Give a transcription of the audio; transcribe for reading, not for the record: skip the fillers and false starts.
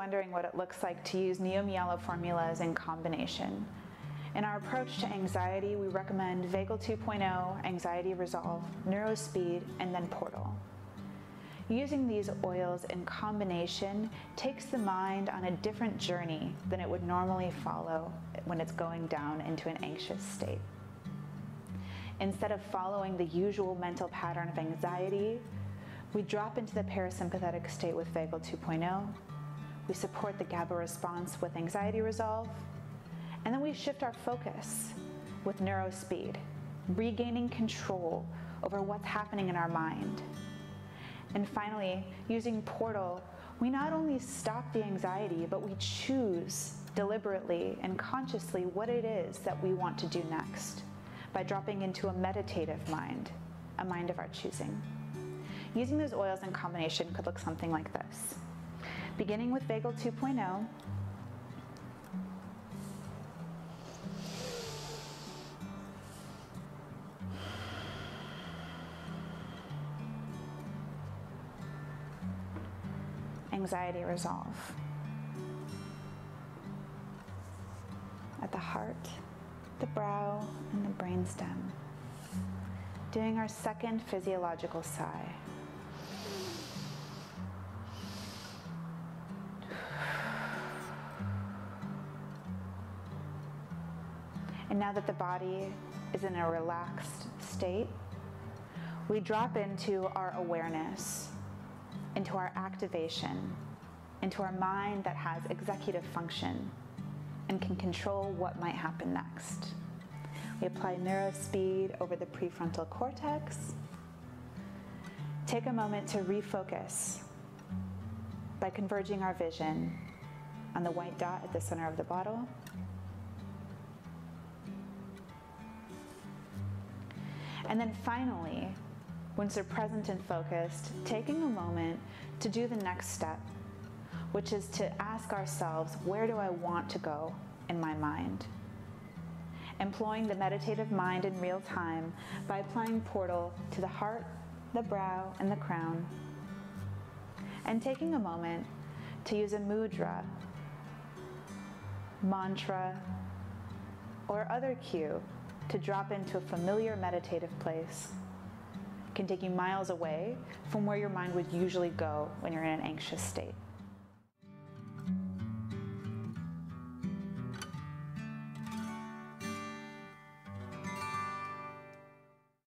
wondering what it looks like to use Myalo formulas in combination. In our approach to anxiety, we recommend Vagal 2.0, Anxiety Resolve, Neuro Speed, and then Portal. Using these oils in combination takes the mind on a different journey than it would normally follow when it's going down into an anxious state. Instead of following the usual mental pattern of anxiety, we drop into the parasympathetic state with Vagal 2.0, we support the GABA response with Anxiety Resolve, and then we shift our focus with Neuro Speed, regaining control over what's happening in our mind. And finally, using Portal, we not only stop the anxiety, but we choose deliberately and consciously what it is that we want to do next by dropping into a meditative mind, a mind of our choosing. Using those oils in combination could look something like this. Beginning with Vagal 2.0, Anxiety Resolve. At the heart, the brow, and the brainstem. Doing our second physiological sigh. And now that the body is in a relaxed state, we drop into our awareness, into our activation, into our mind that has executive function and can control what might happen next. We apply Neuro Speed over the prefrontal cortex. Take a moment to refocus by converging our vision on the white dot at the center of the bottle. And then finally, once we're present and focused, taking a moment to do the next step, which is to ask ourselves, where do I want to go in my mind? Employing the meditative mind in real time by applying Portal to the heart, the brow, and the crown. And taking a moment to use a mudra, mantra, or other cue to drop into a familiar meditative place. It can take you miles away from where your mind would usually go when you're in an anxious state.